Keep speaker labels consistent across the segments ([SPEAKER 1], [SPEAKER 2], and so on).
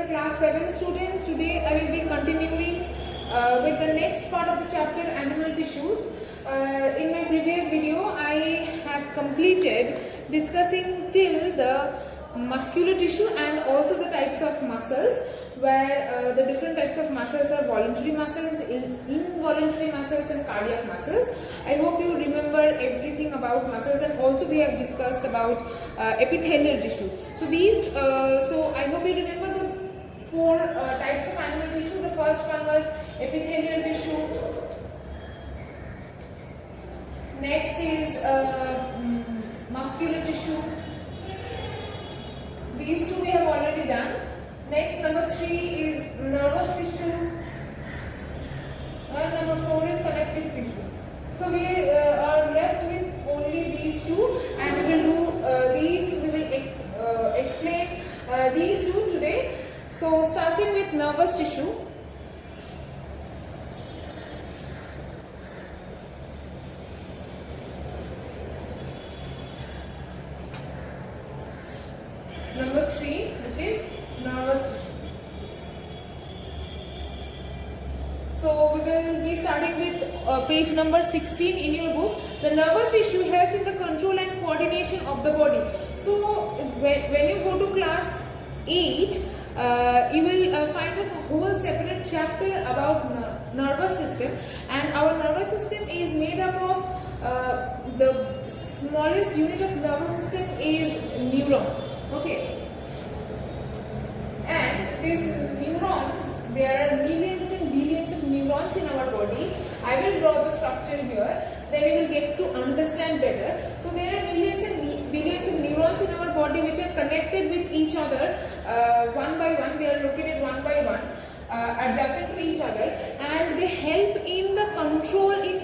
[SPEAKER 1] class 7 students. Today I will be continuing with the next part of the chapter animal tissues. In my previous video I have completed discussing till the muscular tissue and also the types of muscles, where the different types of muscles are voluntary muscles, involuntary muscles and cardiac muscles. I hope you remember everything about muscles, and also we have discussed about epithelial tissue. So I hope you remember the four types of animal tissue. The first one was epithelial tissue. Next is muscular tissue. These two we have already done. Next, number 3 is nervous tissue, and number 4 is connective tissue. So we are left with only these two, and we will do these. We will explain these two today. So starting with nervous tissue. Number 3, which is nervous tissue. So we will be starting with page number 16 in your book. The nervous tissue helps in the control and coordination of the body. So when you go to class 8, you will find this whole separate chapter about nervous system, and our nervous system is made up of the smallest unit of nervous system is neuron. Okay, and these neurons, there are millions and billions of neurons in our body. I will draw the structure here, then you will get to understand better. So there are millions and billions of neurons in our body which are connected with each other one by one. They are located one by one, adjacent to each other, and they help in the controlling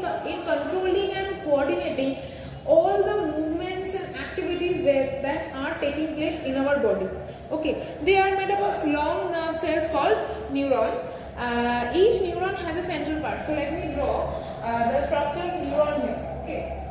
[SPEAKER 1] and coordinating all the movements and activities that are taking place in our body. Okay, they are made up of long nerve cells called neuron. Each neuron has a central part. So let me draw the structure of neuron here. Okay.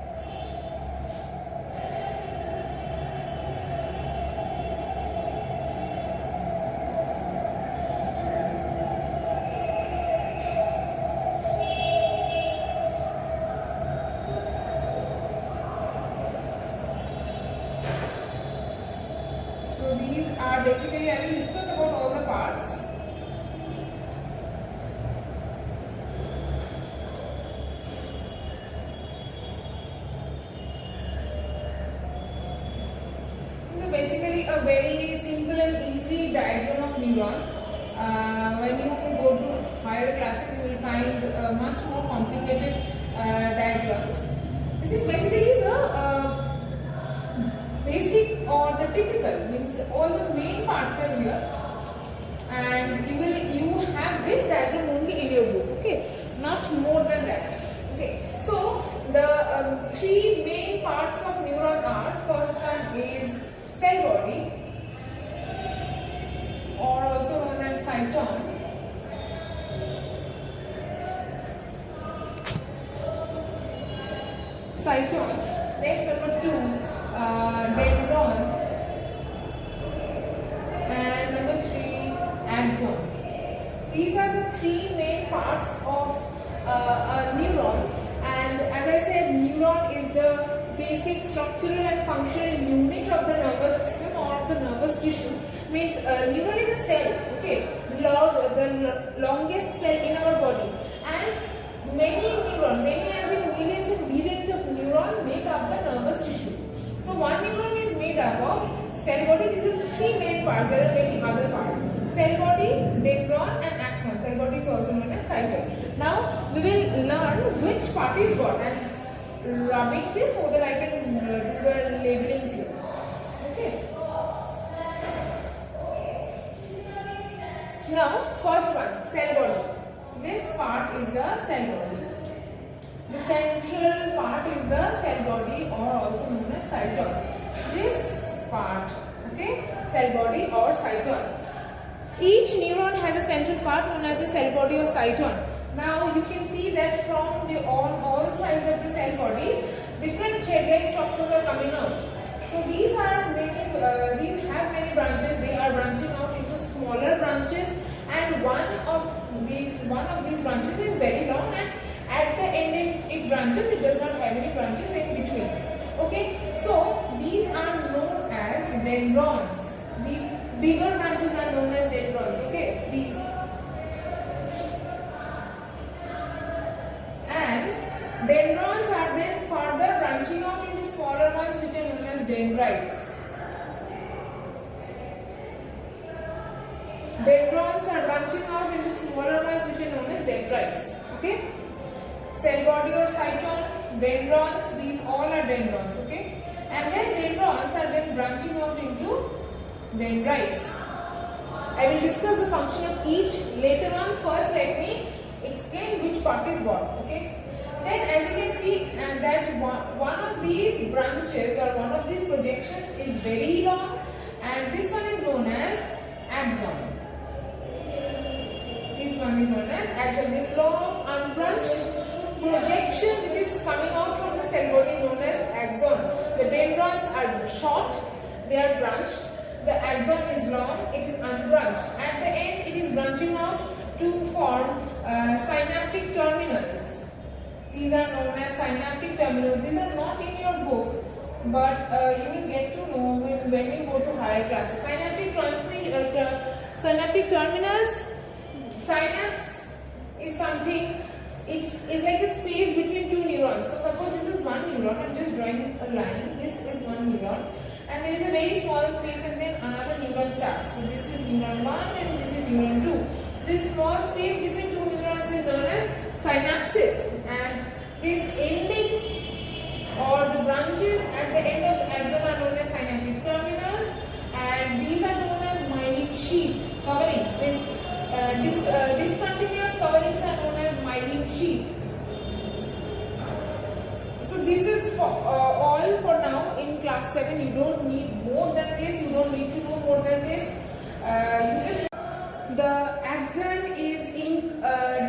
[SPEAKER 1] So these are basically, I will discuss about all the parts. This is basically a very simple and easy diagram of neuron. When you go to higher classes, you will find much more complicated diagrams. This is basically the basic or the typical, means all the main parts are here, and you have this diagram only in your book. Okay, not more than that. Okay, so the three main parts of neuron are: first one is cell body, or also known as cyton. Cyton. Next, number 2, dendron, and number 3, axon. These are the three main parts of a neuron, and as I said, neuron is the basic structural and functional unit of the nervous system or of the nervous tissue. Means neuron is a cell, okay, the longest cell in our body, and many as in millions and billions of neuron make up the nervous tissue. So one neuron is made up of cell body. These are the three main parts. There are many other parts: cell body, dendron and axon. Cell body is also known as cyton. Now we will learn which part is what, and rubbing this so that I can do the labelings here. Okay. Now first one, cell body. This part is the cell body. The central part is the cell body, or also known as cyton. This part, okay, cell body or cyton. Each neuron has a central part known as the cell body or cyton. Now you can see that from on all sides of the cell body, different thread-like structures are coming out. So these have many branches. They are branching out into smaller branches branches in between. Okay, so these are known as dendrons. These bigger branches are known as dendrons. Okay, these. And dendrons are then further branching out into smaller ones which are known as dendrites. Dendrons are branching out into smaller ones which are known as dendrites. Okay. Cell body or cyton, dendrons, these all are dendrons. Okay. And then dendrons are then branching out into dendrites. I will discuss the function of each later on. First, let me explain which part is what. Okay. Then, as you can see, that one of these branches or one of these projections is very long, and this one is known as axon. This one is known as axon. This long unbranched projection which is coming out from the cell body is known as axon. The dendrons are short, they are branched. The axon is long, it is unbranched. At the end, it is branching out to form synaptic terminals. These are known as synaptic terminals. These are not in your book, but you will get to know when you go to higher classes. Synaptic terminals. Synapse is something. It's like a space between two neurons. So suppose this is one neuron. I'm just drawing a line. This is one neuron, and there is a very small space, and then another neuron starts. So this is neuron 1 and this is neuron 2. This small space between two neurons is known as synapses, and these endings or the branches at the end of the axon are known as synaptic terminals, and these are known as myelin sheath coverings. Discontinuous coverings are known as myelin sheath. So this is all for now in class 7. You don't need more than this. You don't need to know more than this. The axon is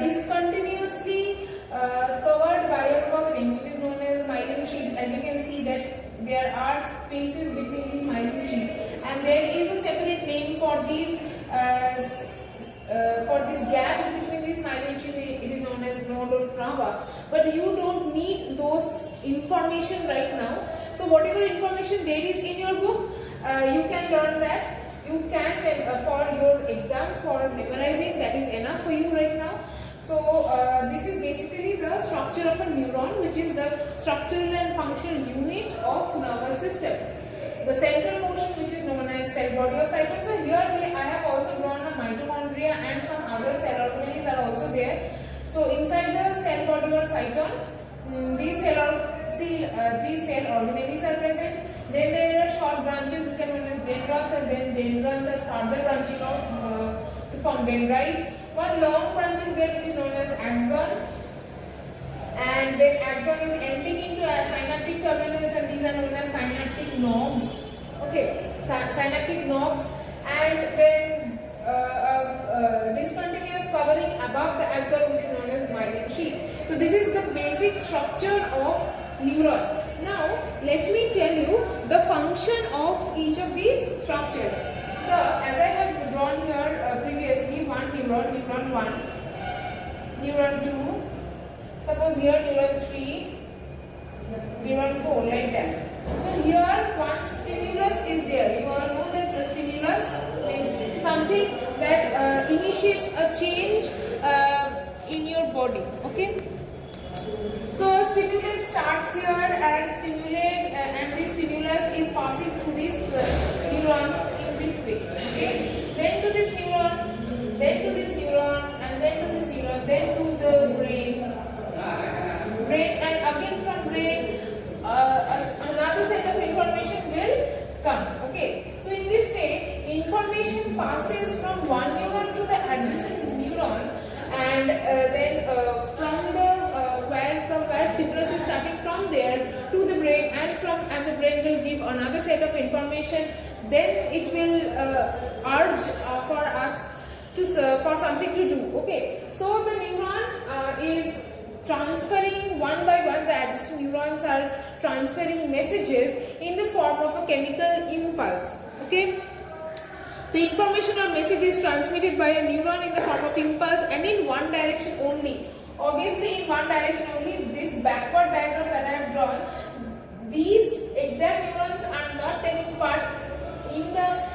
[SPEAKER 1] discontinuously covered by a covering which is known as myelin sheath. As you can see that there are spaces between these myelin sheath, and there is a separate name for these gaps between these myelin sheath. It is known as node of Nava. But you don't need those information right now. So whatever information there is in your book, you can learn that. You can for your exam, for memorizing, that is enough for you right now. So this is basically the structure of a neuron, which is the structural and functional unit of nervous system. The central portion, which is known as cell body or cyton. So here I have also drawn a mitochondria, and some other cell organelles are also there. So inside the cell body or cyton, these cell organelles are present. Then there are short branches which are known as dendrons, and then dendrons are further branching out to form dendrites. One long branch is there which is known as axon, and then axon is ending into synaptic terminals, and these are known as synaptic knobs. Okay, synaptic knobs, and then discontinuous covering above the axon which is known as myelin sheath. So this is the basic structure of neuron. Now let me tell you the function of each of these structures. As I have drawn here previously, one neuron, neuron 1, neuron 2, suppose here neuron 3, neuron 4, like that. So here one stimulus is there. You all know that the stimulus means something that initiates a change in your body. Okay. So stimulant starts here and this stimulus is passing through this neuron in this way. Okay. Then to this neuron, then to this neuron, and then to this neuron, then to the brain, and again from brain another set of information will come. Okay. So in this way, information passes from one neuron to the adjacent neuron, and then from where stimulus is starting from there to the brain, and the brain will give another set of information. Then it will urge for us for something to do. Okay. So the neuron is transferring one by one. The adjacent neurons are transferring messages in the form of a chemical impulse. Okay. The information or message is transmitted by a neuron in the form of impulse and in one direction only. obviously in one direction only. This backward diagram that I have drawn, these exact neurons are not taking part in the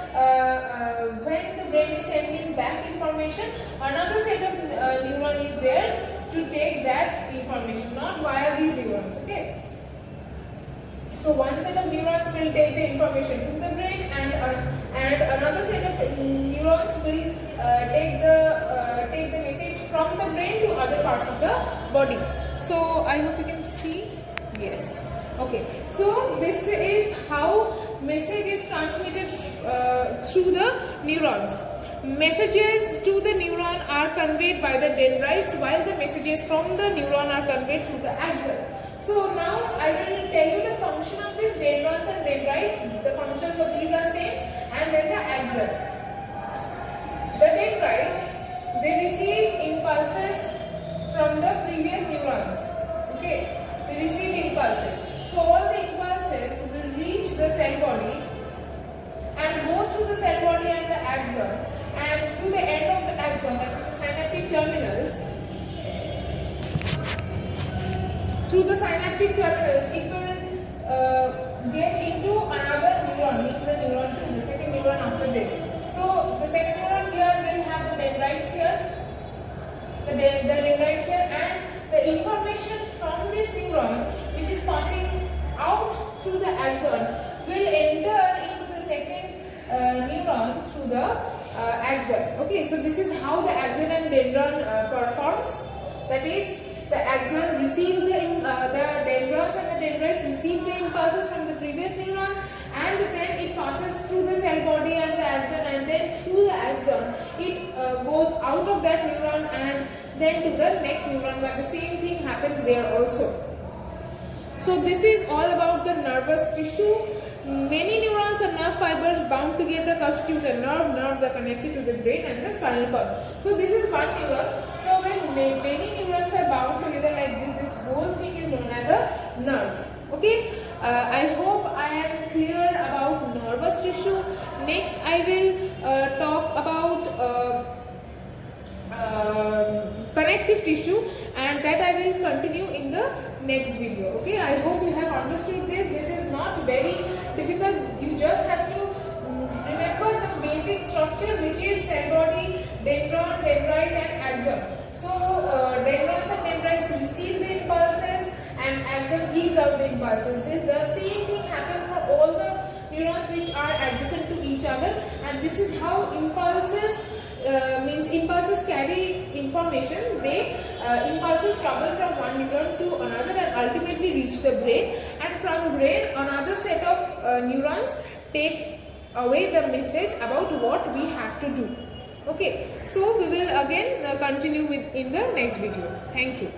[SPEAKER 1] when the brain is sending back information. Another set of neuron is there to take that information, not via these neurons. Okay. So one set of neurons will take the information to the brain, and another set of neurons will take the message from the brain to other parts of the body. So I hope you can see. Yes. Okay. So this is how message is transmitted through the neurons. Messages to the neuron are conveyed by the dendrites, while the messages from the neuron are conveyed through the axon. So now I will tell you the function of these dendrons and dendrites. The functions of these are same, and then the axon. The dendrites, they receive impulses from the previous neurons. Okay, they receive impulses. So all the impulses will reach the cell body and go through the cell body and the axon, and through the end of the axon, that is the synaptic terminals. Through the synaptic terminals, it will get into another neuron, means the neuron 2, the second neuron after this. So the second neuron here will have the dendrites here, the dendrites here, and the information from this neuron, which is passing out through the axon, will enter into the second neuron through the axon. Okay, so this is how the axon and dendron performs. That is, the axon receives the dendrons and the dendrites receive the impulses from the previous neuron, and then it passes through the cell body and the axon, and then through the axon it goes out of that neuron and then to the next neuron, but the same thing happens there also. So this is all about the nervous tissue. Many neurons or nerve fibers bound together constitute a nerve. Nerves are connected to the brain and the spinal cord. So this is one neuron. So when many neurons are bound together like this whole thing is known as a nerve. Okay. I hope I am clear about nervous tissue. Next I will talk about connective tissue, and that I will continue in the next video. Okay, I hope you have understood this. This is not very difficult. You just have to remember the basic structure, which is cell body, dendron, dendrite and axon. So dendrons and dendrites receive the impulses and axon gives out the impulses. The same thing happens for all the neurons which are adjacent to each other, and this is how impulses impulses carry information. Impulses travel from one neuron to another and ultimately reach the brain, and from brain another set of neurons take away the message about what we have to do. Okay, so we will again continue in the next video. Thank you.